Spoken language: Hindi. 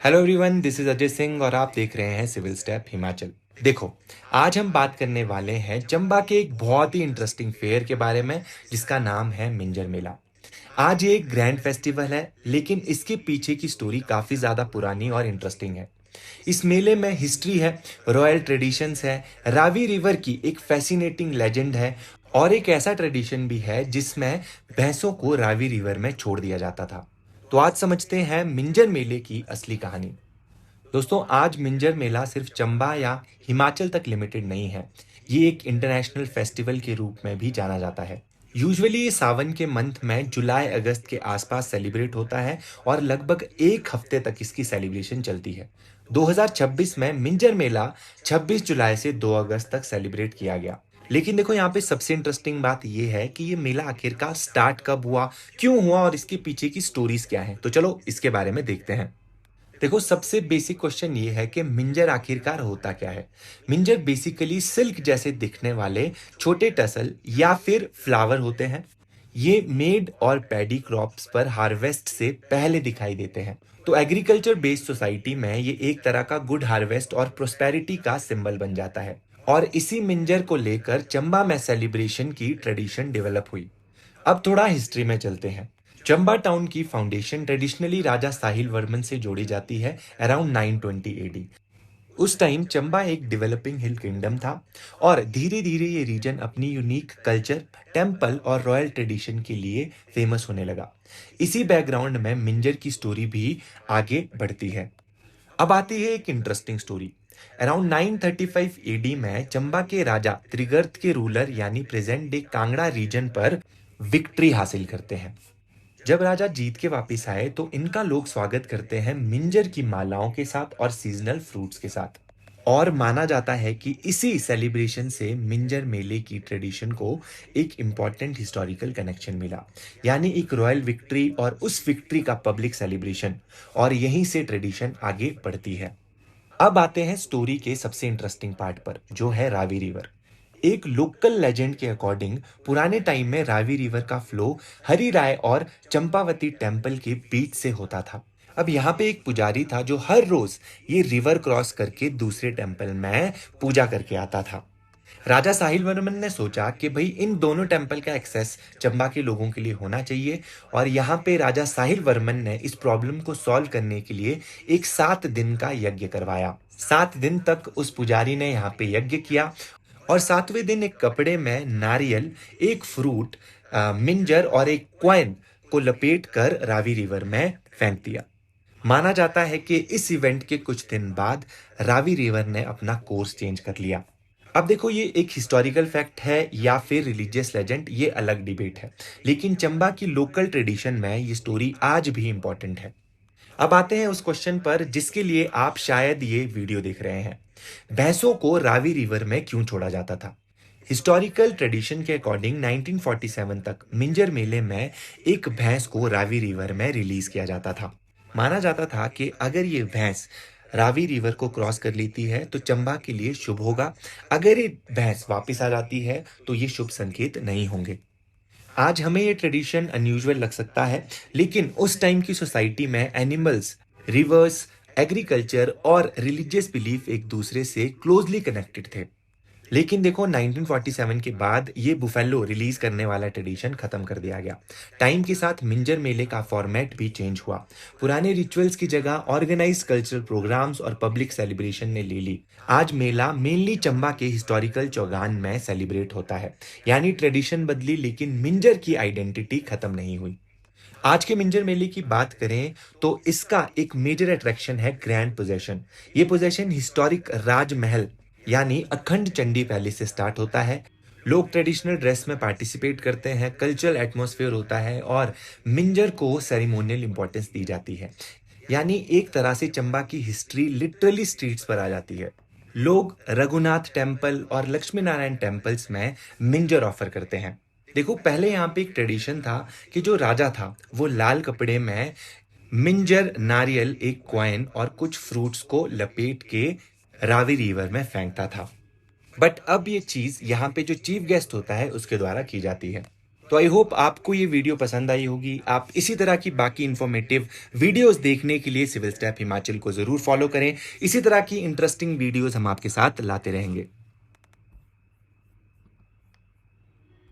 Hello everyone, this is Ajay Singh और आप देख रहे हैं सिविल स्टेप हिमाचल। देखो, आज हम बात करने वाले हैं चंबा के एक बहुत ही इंटरेस्टिंग फेयर के बारे में जिसका नाम है मिंजर मेला। आज ये एक ग्रैंड फेस्टिवल है, लेकिन इसके पीछे की स्टोरी काफी ज्यादा पुरानी और इंटरेस्टिंग है। इस मेले में हिस्ट्री है, रॉयल ट्रेडिशंस है, रावी रिवर की एक फैसिनेटिंग लेजेंड है और एक ऐसा ट्रेडिशन भी है जिसमें भैंसों को रावी रिवर में छोड़ दिया जाता था। तो आज समझते हैं मिंजर मेले की असली कहानी। दोस्तों, आज मिंजर मेला सिर्फ चंबा या हिमाचल तक लिमिटेड नहीं है। ये एक इंटरनेशनल फेस्टिवल के रूप में भी जाना जाता है। यूजुअली ये सावन के मंथ में जुलाई अगस्त के आसपास सेलिब्रेट होता है और लगभग एक हफ्ते तक इसकी सेलिब्रेशन चलती है। 2026 में मिंजर मेला 26 जुलाई से 2 अगस्त तक सेलिब्रेट किया गया। लेकिन देखो, यहाँ पे सबसे इंटरेस्टिंग बात यह है कि ये मेला आखिरकार स्टार्ट कब हुआ, क्यों हुआ और इसके पीछे की स्टोरीज क्या है। तो चलो इसके बारे में देखते हैं। देखो, सबसे बेसिक क्वेश्चन ये है कि मिंजर आखिरकार होता क्या है। मिंजर बेसिकली सिल्क जैसे दिखने वाले छोटे टसल या फिर फ्लावर होते हैं। ये मेड और पैडी क्रॉप्स पर हार्वेस्ट से पहले दिखाई देते हैं। तो एग्रीकल्चर बेस्ड सोसाइटी में ये एक तरह का गुड हार्वेस्ट और प्रोस्पेरिटी का सिंबल बन जाता है। और इसी मिंजर को लेकर चंबा में सेलिब्रेशन की ट्रेडिशन डेवलप हुई। अब थोड़ा हिस्ट्री में चलते हैं। चंबा टाउन की फाउंडेशन ट्रेडिशनली राजा साहिल वर्मन से जोड़ी जाती है अराउंड 920 एडी। उस टाइम चंबा एक डेवलपिंग हिल किंगडम था और धीरे धीरे ये रीजन अपनी यूनिक कल्चर, टेम्पल और रॉयल ट्रेडिशन के लिए फेमस होने लगा। इसी बैकग्राउंड में मिंजर की स्टोरी भी आगे बढ़ती है। अब आती है एक इंटरेस्टिंग स्टोरी। अराउंड 935 एडी में चंबा के राजा त्रिगर्त के रूलर यानी प्रेजेंट डे कांगड़ा रीजन पर विक्ट्री हासिल करते हैं। जब राजा जीत के वापस आए तो इनका लोग स्वागत करते हैं मिंजर की मालाओं के साथ और सीजनल फ्रूट्स के साथ। और माना जाता है कि इसी सेलिब्रेशन से मिंजर मेले की ट्रेडिशन को एक इम्पॉर्टेंट हिस्टोरिकल कनेक्शन मिला, यानी एक रॉयल विक्ट्री और उस विक्ट्री का पब्लिक सेलिब्रेशन, और यहीं से ट्रेडिशन आगे बढ़ती है। अब आते हैं स्टोरी के सबसे इंटरेस्टिंग पार्ट पर, जो है रावी रिवर। एक लोकल लेजेंड के अकॉर्डिंग पुराने टाइम में रावी रिवर का फ्लो हरि राय और चंपावती टेम्पल के बीच से होता था। अब यहाँ पे एक पुजारी था जो हर रोज ये रिवर क्रॉस करके दूसरे टेम्पल में पूजा करके आता था। राजा साहिल वर्मन ने सोचा कि भाई इन दोनों टेम्पल का एक्सेस चंबा के लोगों के लिए होना चाहिए, और यहाँ पे राजा साहिल वर्मन ने इस प्रॉब्लम को सॉल्व करने के लिए एक 7 दिन का यज्ञ करवाया। 7 दिन तक उस पुजारी ने यहाँ पे यज्ञ किया और 7वें दिन एक कपड़े में नारियल, एक फ्रूट, मिंजर और एक क्वाइन को लपेट कर रावी रिवर में फेंक दिया। माना जाता है कि इस इवेंट के कुछ दिन बाद रावी रिवर ने अपना कोर्स चेंज कर लिया। अब देखो, ये एक हिस्टोरिकल फैक्ट है या फिर रिलीजियस लेजेंड, ये अलग डिबेट है, लेकिन चंबा की लोकल ट्रेडिशन में ये स्टोरी आज भी इंपॉर्टेंट है। अब आते हैं उस क्वेश्चन पर जिसके लिए आप शायद ये वीडियो देख रहे हैं। भैंसों को रावी रिवर में क्यों छोड़ा जाता था? हिस्टोरिकल ट्रेडिशन के अकॉर्डिंग 1947 तक मिंजर मेले में एक भैंस को रावी रिवर में रिलीज किया जाता था। माना जाता था कि अगर ये भैंस रावी रिवर को क्रॉस कर लेती है तो चंबा के लिए शुभ होगा, अगर ये भैंस वापस आ जाती है तो ये शुभ संकेत नहीं होंगे। आज हमें ये ट्रेडिशन अनयूजुअल लग सकता है, लेकिन उस टाइम की सोसाइटी में एनिमल्स, रिवर्स, एग्रीकल्चर और रिलीजियस बिलीफ एक दूसरे से क्लोजली कनेक्टेड थे। लेकिन देखो, 1947 के बाद ये बुफेलो रिलीज करने वाला ट्रेडिशन खत्म कर दिया गया। टाइम के साथ मिंजर मेले का फॉर्मेट भी चेंज हुआ। पुराने रिचुअल्स की जगह ऑर्गेनाइज्ड कल्चरल प्रोग्राम्स और पब्लिक सेलिब्रेशन ने ले ली। आज मेला मेनली चंबा के हिस्टोरिकल चौगान में सेलिब्रेट होता है, यानी ट्रेडिशन बदली लेकिन मिंजर की आइडेंटिटी खत्म नहीं हुई। आज के मिंजर मेले की बात करें तो इसका एक मेजर अट्रैक्शन है ग्रैंड पोजेशन। ये पोजेशन हिस्टोरिक राजमहल यानी अखंड चंडी पैलेस से स्टार्ट होता है। लोग ट्रेडिशनल ड्रेस में पार्टिसिपेट करते हैं, कल्चरल एटमॉस्फेयर होता है और मिंजर को सेरेमोनियल इंपॉर्टेंस दी जाती है। यानी एक तरह से चंबा की हिस्ट्री लिटरली स्ट्रीट्स पर आ जाती है। लोग रघुनाथ टेम्पल और लक्ष्मी नारायण टेम्पल्स में मिंजर ऑफर करते हैं। देखो, पहले यहाँ पे एक ट्रेडिशन था कि जो राजा था वो लाल कपड़े में मिंजर, नारियल, एक क्वाइन और कुछ फ्रूट्स को लपेट के रावी रिवर में फेंकता था। बट अब ये चीज यहाँ पे जो चीफ गेस्ट होता है उसके द्वारा की जाती है। तो आई होप आपको ये वीडियो पसंद आई होगी। आप इसी तरह की बाकी इंफॉर्मेटिव वीडियोस देखने के लिए सिविल स्टेप हिमाचल को जरूर फॉलो करें। इसी तरह की इंटरेस्टिंग वीडियोस हम आपके साथ लाते रहेंगे।